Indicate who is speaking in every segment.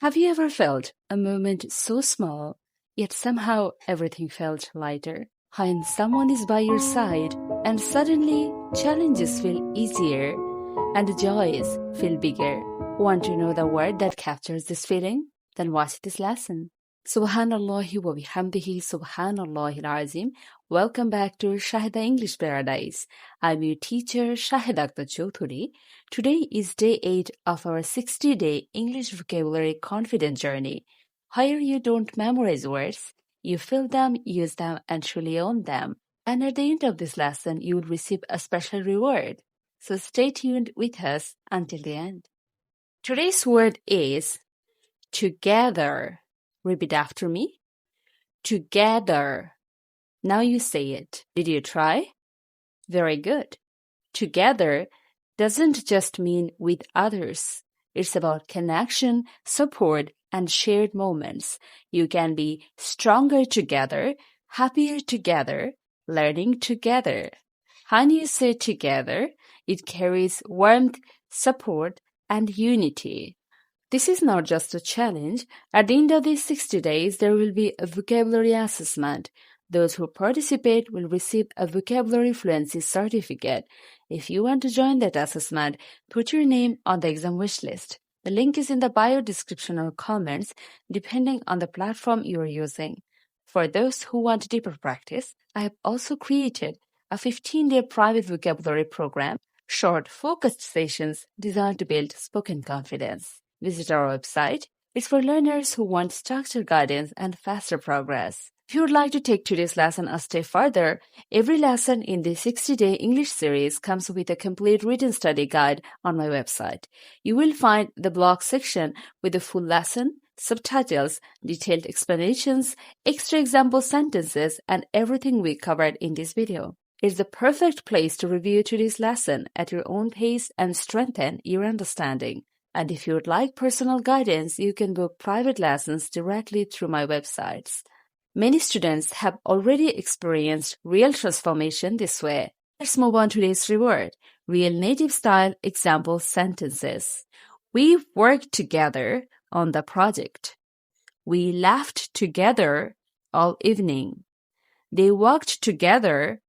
Speaker 1: Have you ever felt a moment so small, yet somehow everything felt lighter? When someone is by your side and suddenly challenges feel easier and the joys feel bigger. Want to know the word that captures this feeling? Then watch this lesson. Subhanallahi wa bihamdihi subhanallahil azim. Welcome back to Shaheda English Paradise. I'm your teacher Shaheda Akter Chowdhury. Today is day 8 of our 60-day English vocabulary confidence journey. Here you don't memorize words, you feel them, use them, and truly own them. And at the end of this lesson, you will receive a special reward. So stay tuned with us until the end. Today's word is together. Repeat after me. Together. Now you say it. Did you try? Very good. Together doesn't just mean with others. It's about connection, support, and shared moments. You can be stronger together, happier together, learning together. When you say together, it carries warmth, support, and unity. This is not just a challenge. At the end of these 60 days, there will be a vocabulary assessment. Those who participate will receive a vocabulary fluency certificate. If you want to join that assessment, put your name on the exam wish list. The link is in the bio description or comments, depending on the platform you are using. For those who want deeper practice, I have also created a 15-day private vocabulary program, short, focused sessions designed to build spoken confidence. Visit our website. It's for learners who want structured guidance and faster progress. If you would like to take today's lesson a step further, every lesson in the 60-day English series comes with a complete written study guide on my website. You will find the blog section with the full lesson, subtitles, detailed explanations, extra example sentences, and everything we covered in this video. It's the perfect place to review today's lesson at your own pace and strengthen your understanding. And if you would like personal guidance, you can book private lessons directly through my websites. Many students have already experienced real transformation this way. Let's move on to today's reward. Real native style example sentences. We worked together on the project. We laughed together all evening. They walked together,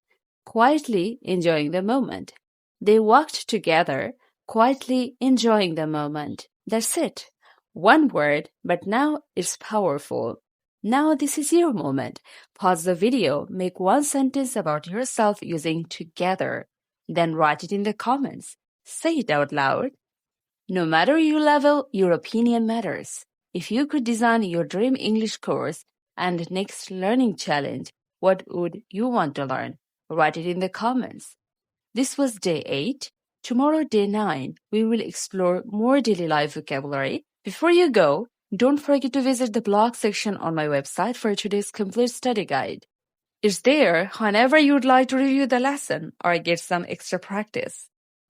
Speaker 1: quietly enjoying the moment. They walked together, quietly enjoying the moment. That's it. One word, but now it's powerful. Now this is your moment. Pause the video, make one sentence about yourself using together. Then write it in the comments. Say it out loud. No matter your level, your opinion matters. If you could design your dream English course and next learning challenge, what would you want to learn? Write it in the comments. This was day 8. Tomorrow, day 9, we will explore more daily life vocabulary. Before you go, don't forget to visit the blog section on my website for today's complete study guide. It's there whenever you would like to review the lesson or get some extra practice.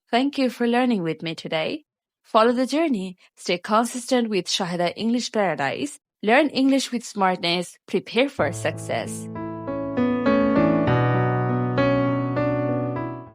Speaker 1: Thank you for learning with me today. Follow the journey, stay consistent with Shaheda English Paradise, learn English with smartness, prepare for success.